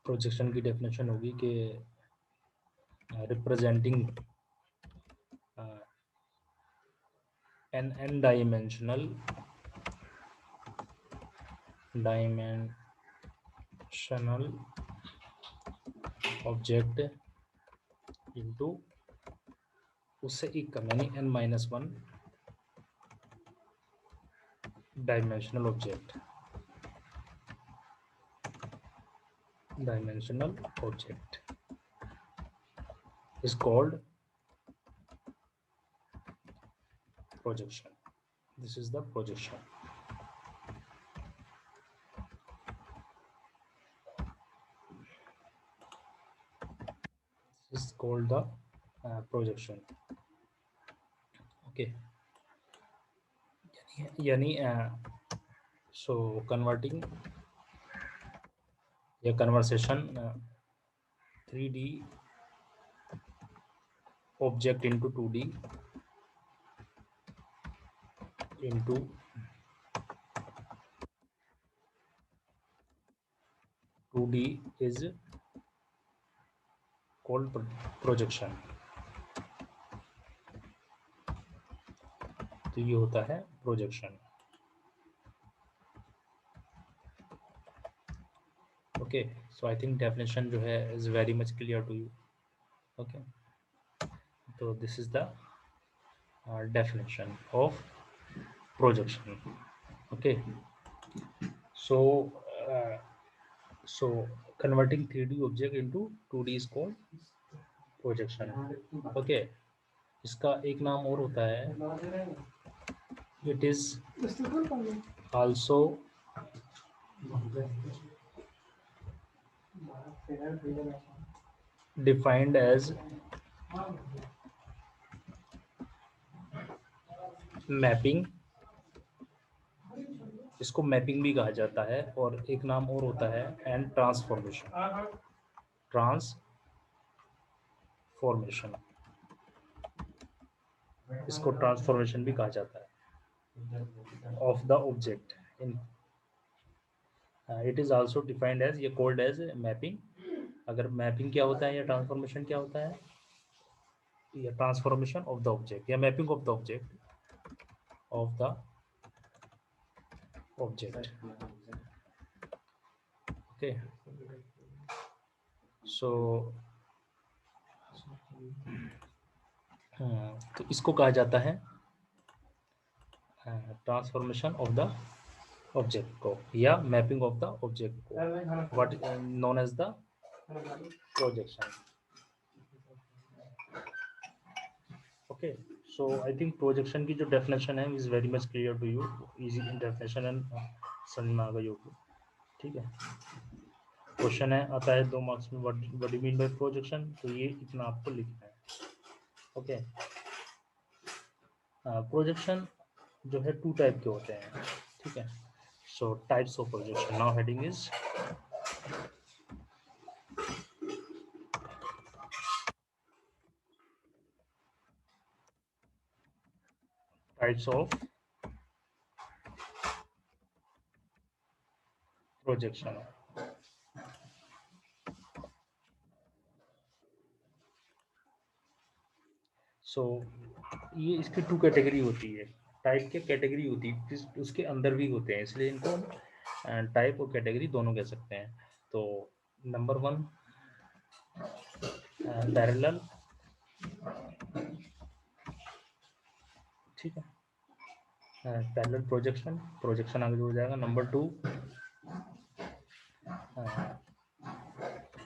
Projection की definition होगी कि representing an n-dimensional object into उससे एक कम यानी n-1 dimensional object is called projection. This is the projection. This is called the projection. Okay. यानी so converting a conversation 3D object into 2D into 2D is called projection. तो ये होता है projection. Okay, so I think definition जो है is very much clear to you. Okay, तो this is the definition of projection. Okay, so so converting 3D object into 2D is called projection. Okay, इसका एक नाम और होता है, it is also defined as mapping. इसको mapping भी कहा जाता है और एक नाम और होता है एंड ट्रांसफॉर्मेशन. इसको ट्रांसफॉर्मेशन भी कहा जाता है of the object. In it is also defined as, ये कॉल्ड एज मैपिंग. अगर मैपिंग क्या होता है या ट्रांसफॉर्मेशन क्या होता है, या ट्रांसफॉर्मेशन ऑफ द ऑब्जेक्ट या mapping of the object okay. So तो इसको कहा जाता है ट्रांसफॉर्मेशन ऑफ द ऑब्जेक्ट को या मैपिंग ऑफ द ऑब्जेक्ट को, what known as the projection. Okay, so I think projection की जो डेफिनेशन है is very much clear to you. Easy definition and समझ में आ गई होगी. ठीक है, क्वेश्चन है आता है 2 मार्क्स में, what you mean by projection, तो ये इतना आपको लिखना है. ओके, प्रोजेक्शन जो है 2 टाइप के होते हैं. ठीक है, so types of projection. Now heading is types of projection. So ये इसकी 2 कैटेगरी होती है. टाइप के कैटेगरी होती है, उसके अंदर भी होते हैं, इसलिए इनको टाइप और कैटेगरी दोनों कह सकते हैं. तो नंबर 1 पैरेलल. ठीक है, पैरेलल प्रोजेक्शन आगे हो जाएगा. नंबर 2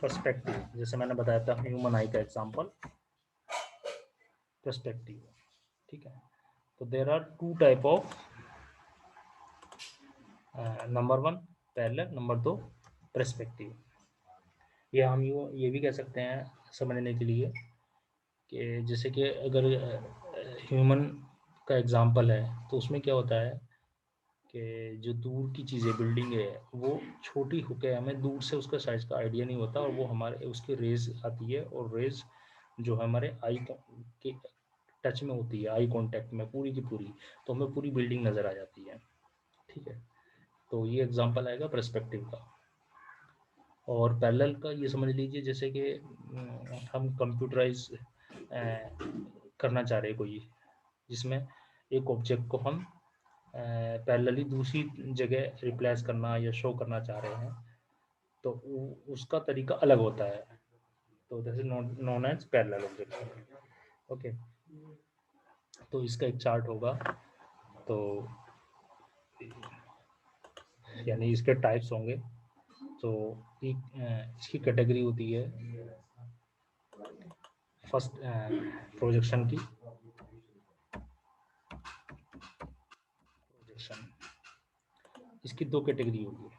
पर्सपेक्टिव, जैसे मैंने बताया था ह्यूमन आई का एग्जांपल, पर्सपेक्टिव. ठीक है, तो there are 2 type of, number 1 parallel, number 2 perspective. हम ये भी कह सकते हैं समझने के लिए कि जैसे कि अगर ह्यूमन का एग्जांपल है तो उसमें क्या होता है कि जो दूर की चीज़ें, बिल्डिंग है, वो छोटी होकर हमें दूर से उसका साइज का आइडिया नहीं होता, और वो हमारे उसकी रेज आती है, और रेज जो हमारे आई के टच में होती है, आई कांटेक्ट में पूरी की पूरी, तो हमें पूरी बिल्डिंग नज़र आ जाती है. ठीक है, तो ये एग्जांपल आएगा पर्सपेक्टिव का. और पैरेलल का ये समझ लीजिए जैसे कि हम कंप्यूटराइज करना चाह रहे हैं कोई, जिसमें एक ऑब्जेक्ट को हम पैरेलली दूसरी जगह रिप्लेस करना या शो करना चाह रहे हैं, तो उसका तरीका अलग होता है, तो this is known as parallel object. Okay, तो इसका एक चार्ट होगा, तो यानी इसके टाइप्स होंगे। तो एक इसकी कैटेगरी होती है फर्स्ट प्रोजेक्शन की, प्रोजेक्शन इसकी दो कैटेगरी होगी,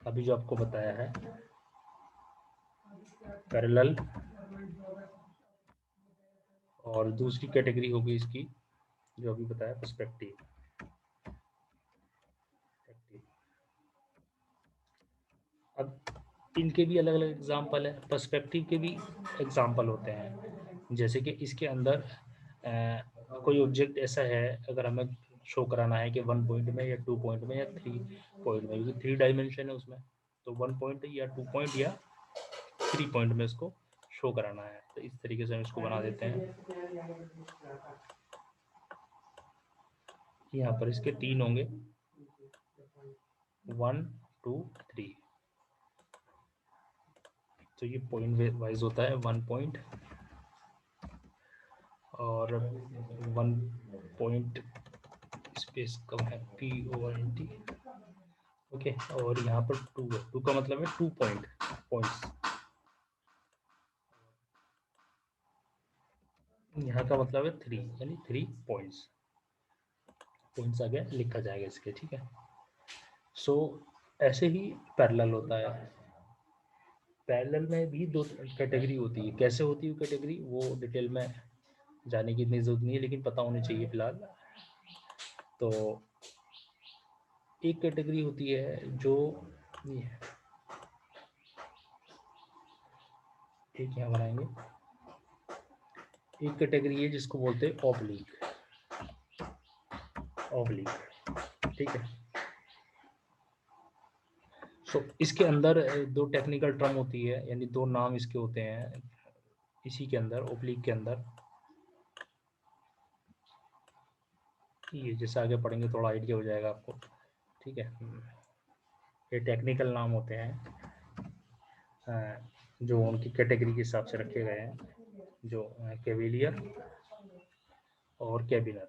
अभी जो आपको बताया है पैरेलल, और दूसरी कैटेगरी होगी इसकी जो अभी बताया पर्सपेक्टिव। अब इनके भी अलग अलग एग्जाम्पल है, पर्सपेक्टिव के भी एग्जाम्पल होते हैं, जैसे कि इसके अंदर कोई ऑब्जेक्ट ऐसा है, अगर हमें शो कराना है कि 1 पॉइंट में या 2 पॉइंट में या 3 पॉइंट में, क्योंकि 3 डायमेंशन है उसमें, तो 1 पॉइंट या 2 पॉइंट या 3 पॉइंट में इसको शो कराना है, तो इस तरीके से हम इसको बना देते हैं। यहाँ पर इसके 3 होंगे, 1 2 3, तो ये पॉइंट वाइज होता है 1 पॉइंट और 1 पॉइंट स्पेस कम है POINT। ओके, और यहाँ पर 2 है, 2 का मतलब है 2 पॉइंट्स, यहाँ का मतलब है 3, यानी 3 पॉइंट्स आगे लिखा जाएगा इसके, ठीक है। सो ऐसे ही पैरेलल होता है, पैरेलल में भी दो कैटेगरी होती है, कैसे होती है कैटेगरी वो डिटेल में जाने की इतनी जरूरत नहीं है, लेकिन पता होनी चाहिए फिलहाल। तो एक कैटेगरी होती है जो एक यहाँ बनाएंगे, एक कैटेगरी है जिसको बोलते हैं ऑब्लिक, ठीक है। सो इसके अंदर दो टेक्निकल टर्म होती है, यानी दो नाम इसके होते हैं इसी के अंदर, ओब्लिक के अंदर। ये जैसे आगे पढ़ेंगे थोड़ा आइडिया हो जाएगा आपको, ठीक है। ये टेक्निकल नाम होते हैं जो उनकी कैटेगरी के हिसाब से रखे गए हैं, जो कैविलियर और कैबिनर,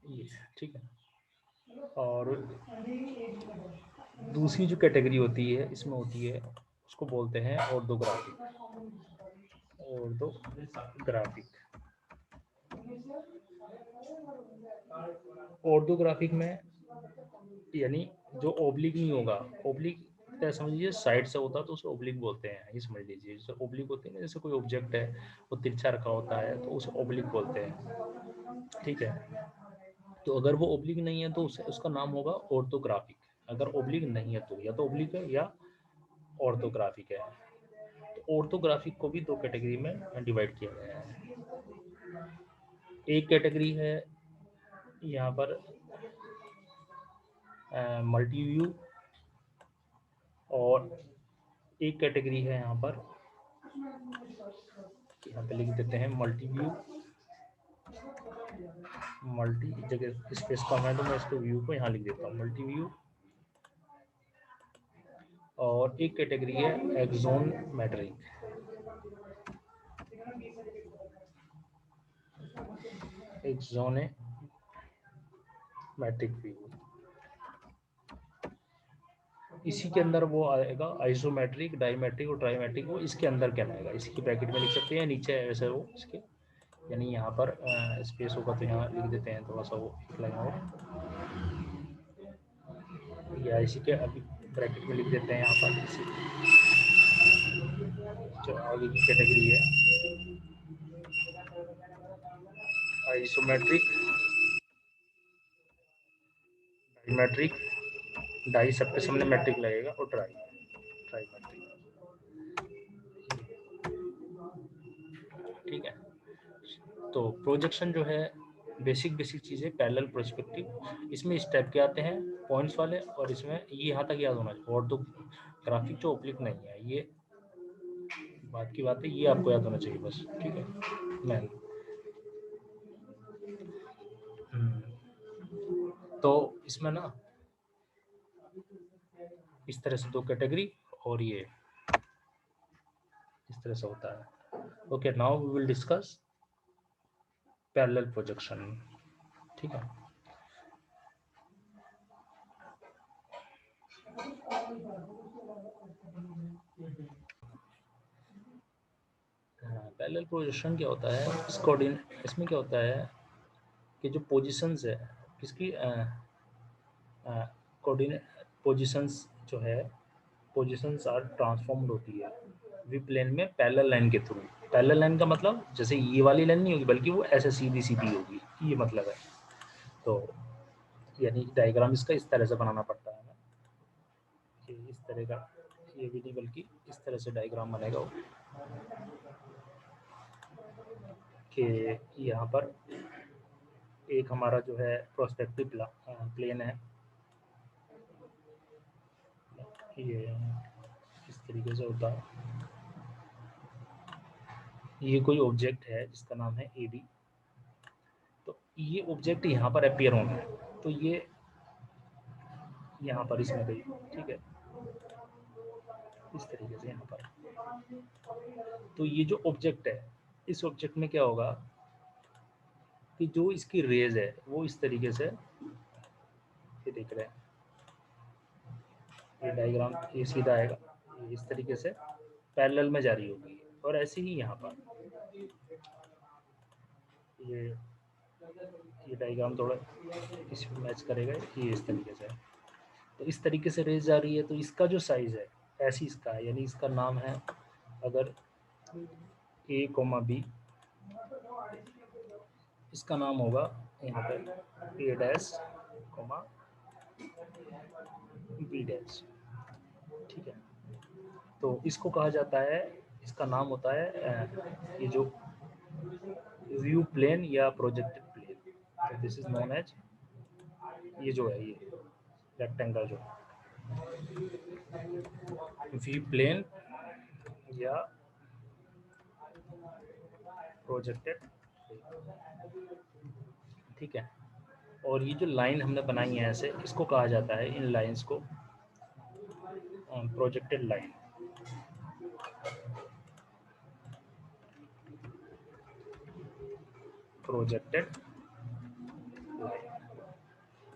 ये ठीक है। और दूसरी जो कैटेगरी होती है इसमें होती है, उसको बोलते हैं ऑर्थोग्राफिक, ऑर्थोग्राफिक। ऑर्थोग्राफिक में यानी जो ओब्लिक नहीं होगा, ओब्लिक समझ लीजिए साइड से होता तो उसे ओब्लिक बोलते हैं, ये समझ लीजिए। जैसे ओब्लिक होती है ना, जैसे कोई ऑब्जेक्ट है वो तिरछा रखा होता है तो उसे ओब्लिक बोलते हैं, ठीक है। तो अगर वो ओब्लिक नहीं है तो उसे उसका नाम होगा ऑर्थोग्राफिक, अगर ओब्लिक नहीं है तो या तो ओब्लिक है या ऑर्थोग्राफिक है। तो ऑर्थोग्राफिक को भी दो कैटेगरी में डिवाइड किया गया है। एक कैटेगरी है यहाँ पर मल्टी व्यू, और एक कैटेगरी है यहाँ पर, यहाँ पे लिख देते हैं मल्टी व्यू, मल्टी जगह स्पेस कम है तो मैं इसको व्यू को यहाँ लिख देता हूँ मल्टी व्यू। और एक कैटेगरी है एक्सोनोमेट्रिक, एक्सोनोमेट्रिक व्यू। इसी के अंदर वो आएगा आइसोमेट्रिक, डायमेट्रिक और ट्राइमेट्रिक, वो इसके अंदर कहलाएगा, इसी की ब्रैकेट में लिख सकते हैं, नीचे ऐसे वो इसके, यानी यहाँ पर स्पेस होगा तो यहाँ लिख देते हैं थोड़ा सा वो एक लाइन और, या इसी के अभी ब्रैकेट में लिख देते हैं यहाँ पर इसी, जो आगे की कैटेगरी है आइसोमेट्रिक, डायमेट्रिक, डाई सबके सामने मैट्रिक लगेगा, और ट्राइमेट्रिक, ठीक है। तो प्रोजेक्शन जो है बेसिक चीज़ें पैरेलल पर्सपेक्टिव, इसमें स्टेप क्या आते हैं पॉइंट्स वाले, और इसमें ये यहाँ तक याद होना चाहिए, और तो ग्राफिक जो ओब्लिक नहीं है, ये बात की बात है, ये आपको याद होना चाहिए बस, ठीक है मैन। तो इसमें ना इस तरह से दो कैटेगरी, और ये इस तरह से होता है। Okay, now we will discuss parallel projection, ठीक है। पैरेलल प्रोजेक्शन क्या होता है, इसमें क्या होता है कि जो पोजीशंस है किसकी कोऑर्डिनेट पोजीशंस जो है, पोजीशंस आर ट्रांसफॉर्म्ड होती है वी प्लेन में पैरेलल लाइन के थ्रू। पैरेलल लाइन का मतलब जैसे ये वाली लाइन नहीं होगी, बल्कि वो ऐसे सीधी सीधी होगी, ये मतलब है। तो यानी डायग्राम इसका इस तरह से बनाना पड़ता है ना, कि इस तरह का, ये भी नहीं बल्कि इस तरह से डायग्राम बनेगा वो, कि यहाँ पर एक हमारा जो है प्रोस्पेक्टिव प्लेन है, ये इस तरीके से होता है। ये कोई ऑब्जेक्ट है जिसका नाम है ए बी, तो ये ऑब्जेक्ट यहाँ पर अपीयर होना है, तो ये यहाँ पर इसमें गई, ठीक है, इस तरीके से यहाँ पर। तो ये जो ऑब्जेक्ट है, इस ऑब्जेक्ट में क्या होगा कि जो इसकी रेज है वो इस तरीके से, ये देख रहे हैं, ये डायग्राम ये सीधा आएगा, ये इस तरीके से पैरेलल में जारी होगी, और ऐसे ही यहाँ पर ये डायग्राम थोड़ा इसमें मैच करेगा, ये इस तरीके से। तो इस तरीके से रेज जा रही है, तो इसका जो साइज है ऐसी इसका है, यानी इसका नाम है, अगर ए कोमा बी, इसका नाम होगा यहाँ पे ए डैश कोमा बी डैश, ठीक है। तो इसको कहा जाता है, इसका नाम होता है ये जो व्यू प्लेन या प्रोजेक्टेड प्लेन, तो दिस इज नोन एज, ये जो है ये रेक्टेंगल जो व्यू प्लेन या प्रोजेक्टेड, ठीक है। और ये जो लाइन हमने बनाई है ऐसे, इसको कहा जाता है, इन लाइंस को प्रोजेक्टेड लाइन, प्रोजेक्टेड लाइन,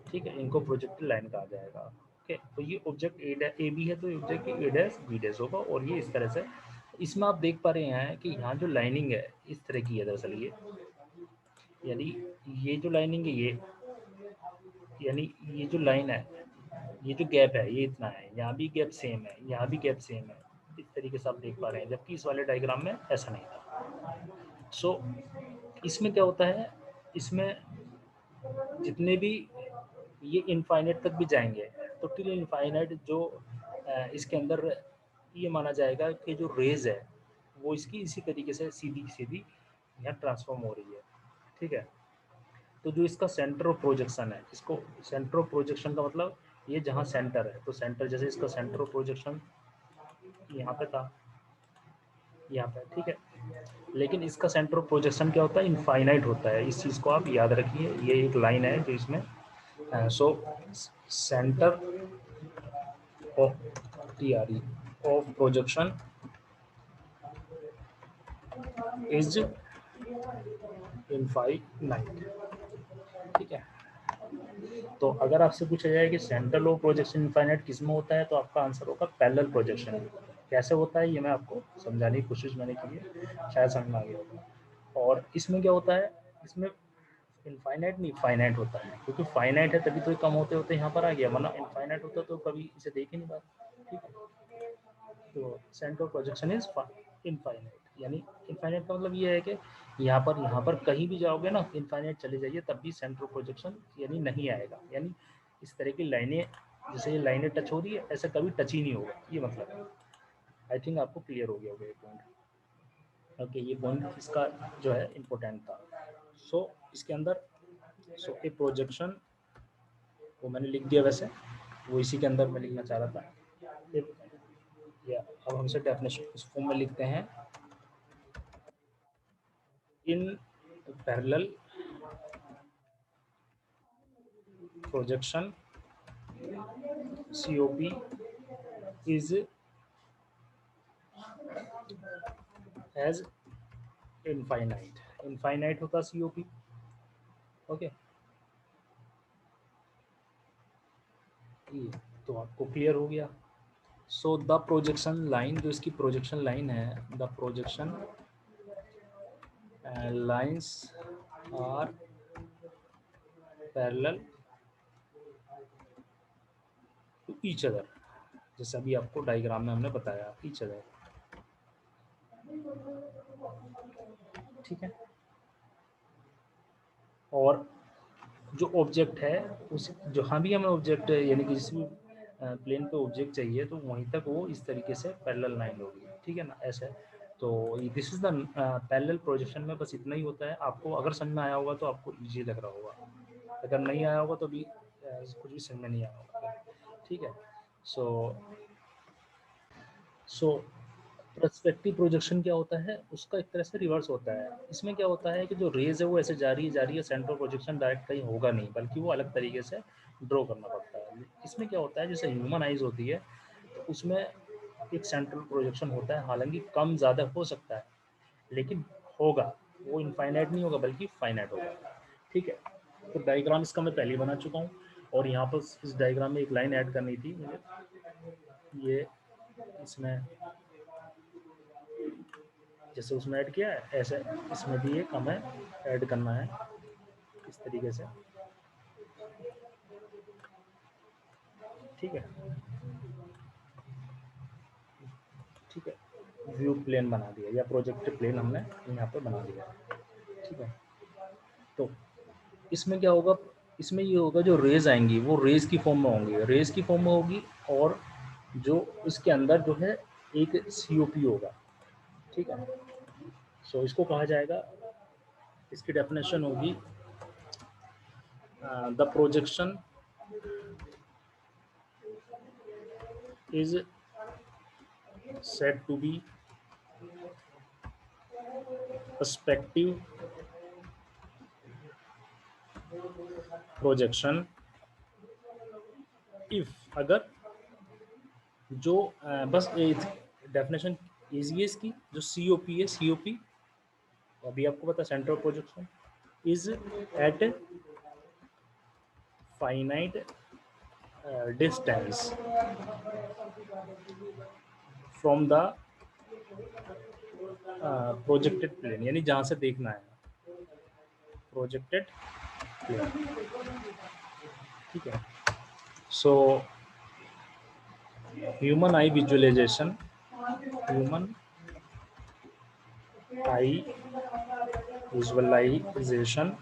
ठीक है, इनको प्रोजेक्टेड लाइन कहा जाएगा। ओके, तो ये ऑब्जेक्ट ए बी है, तो ये object A dash B dash होगा, और ये इस तरह से। इसमें आप देख पा रहे हैं कि यहाँ जो लाइनिंग है इस तरह की है दरअसल, ये यानी ये जो लाइनिंग है ये, यानी ये जो लाइन है, ये जो गैप है ये इतना है, यहाँ भी गैप सेम है, यहाँ भी गैप सेम है, इस तरीके से आप देख पा रहे हैं, जबकि इस वाले डायग्राम में ऐसा नहीं था। सो इसमें क्या होता है, इसमें जितने भी ये इनफाइनाइट तक भी जाएंगे, तो टिल इनफाइनाइट जो इसके अंदर ये माना जाएगा कि जो रेज है वो इसकी इसी तरीके से सीधी सीधी यहाँ ट्रांसफॉर्म हो रही है, ठीक है। तो जो इसका सेंटर ऑफ प्रोजेक्शन है, इसको सेंटर ऑफ प्रोजेक्शन का मतलब ये जहाँ सेंटर है, तो सेंटर जैसे इसका सेंटर ऑफ प्रोजेक्शन यहाँ पे था, यहाँ पे, ठीक है। लेकिन इसका सेंटर ऑफ प्रोजेक्शन क्या होता है, इनफाइनाइट होता है, इस चीज़ को आप याद रखिए, ये एक लाइन है जो इसमें so centre of TRE of projection is infinite, ठीक है। तो अगर आपसे पूछा जाए कि सेंट्रल ऑफ प्रोजेक्शन इनफाइनाइट किस में होता है, तो आपका आंसर होगा पैरेलल प्रोजेक्शन। कैसे होता है ये मैं आपको समझाने की कोशिश मैंने की है, शायद समझ में आ गया होगा। और इसमें क्या होता है, इसमें इनफाइनाइट नहीं फाइनाइट होता है, क्योंकि फाइनाइट है तभी तो ये कम होते होते यहाँ पर आ गया, वरना इनफाइनाइट होता तो कभी इसे देख ही नहीं पाते, ठीक है। तो centre of projection is infinite, यानी इनफाइनाइट का मतलब ये है कि यहाँ पर कहीं भी जाओगे ना, इनफाइनाइट चले जाइए तब भी सेंटर ऑफ प्रोजेक्शन यानी नहीं आएगा, यानी इस तरह की लाइनें, जैसे ये लाइनें टच हो रही है ऐसे कभी टच ही नहीं होगा, ये मतलब है। आई थिंक आपको क्लियर हो गया होगा ये पॉइंट। ओके, ये पॉइंट इसका जो है इम्पोर्टेंट था। सो इसके अंदर सो ए प्रोजेक्शन, वो मैंने लिख दिया, वैसे वो इसी के अंदर मैं लिखना चाह रहा था। या अब हमसे डेफिनेशन इस फॉर्म में लिखते हैं, in parallel projection COP is as infinite होता COP। ओके, तो आपको क्लियर हो गया। सो द प्रोजेक्शन लाइन, जो इसकी प्रोजेक्शन लाइन है, the projection lines are parallel to each other, जैसे अभी आपको डायग्राम में हमने बताया, ईच अदर। ठीक है, और जो ऑब्जेक्ट है उस जहाँ भी हमें ऑब्जेक्ट यानी कि जिस भी प्लेन पे ऑब्जेक्ट चाहिए तो वहीं तक वो इस तरीके से पैरेलल लाइन होगी। ठीक है ना, ऐसे। तो this is the parallel projection में बस इतना ही होता है। आपको अगर समझ में आया होगा तो आपको इजी लग रहा होगा, अगर नहीं आया होगा तो भी कुछ भी समझ में नहीं आया होगा। ठीक है, सो पर्सपेक्टिव प्रोजेक्शन क्या होता है, उसका एक तरह से रिवर्स होता है। इसमें क्या होता है कि जो रेज है वो ऐसे जा रही है, सेंट्रल प्रोजेक्शन डायरेक्ट कहीं होगा नहीं, बल्कि वो अलग तरीके से ड्रॉ करना पड़ता है। इसमें क्या होता है, जैसे ह्यूमन आइज होती है तो उसमें एक सेंट्रल प्रोजेक्शन होता है, हालांकि कम ज़्यादा हो सकता है, लेकिन होगा, वो इनफाइनाइट नहीं होगा बल्कि फाइनाइट होगा। ठीक है, तो डायग्राम इसका मैं पहले ही बना चुका हूँ, और यहाँ पर इस डायग्राम में एक लाइन ऐड करनी थी मुझे, ये इसमें जैसे उसमें ऐड किया है ऐसे इसमें भी एक हमें ऐड करना है इस तरीके से। ठीक है, ठीक है, व्यू प्लेन बना दिया, या प्रोजेक्ट प्लेन हमने यहाँ पे बना दिया। ठीक है, तो इसमें क्या होगा, इसमें ये होगा जो रेज आएंगी वो रेज की फॉर्म में होंगी, रेज की फॉर्म में होगी, और जो इसके अंदर जो है एक COP होगा। ठीक है, सो इसको कहा जाएगा, इसकी डेफिनेशन होगी the projection is said to be perspective projection if, अगर जो बस डेफिनेशन इजी है इसकी, जो COP है, COP अभी आपको पता, central projection is at finite distance from the projected plane, यानी जहाँ से देखना है प्रोजेक्टेड प्लेन। ठीक है, so human eye visualization, human eye visualization,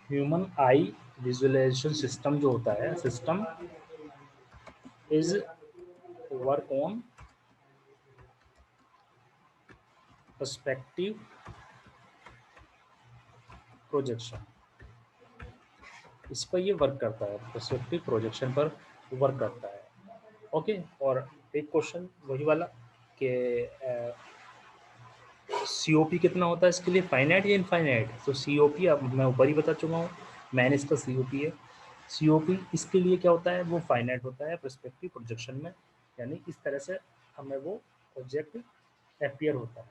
human eye visualization system जो होता है, system is work on perspective projection, इस पर ये वर्क करता है, पर्सपेक्टिव प्रोजेक्शन पर वर्क करता है। ओके, और एक क्वेश्चन वही वाला कि COP कितना होता है इसके लिए, फाइनाइट या इनफाइनाइट। तो COP अब मैं ऊपर ही बता चुका हूँ, मैंने इसका COP है। COP इसके लिए क्या होता है, वो फाइनाइट होता है पर्सपेक्टिव प्रोजेक्शन में, यानी इस तरह से हमें वो ऑब्जेक्ट अपीयर होता है।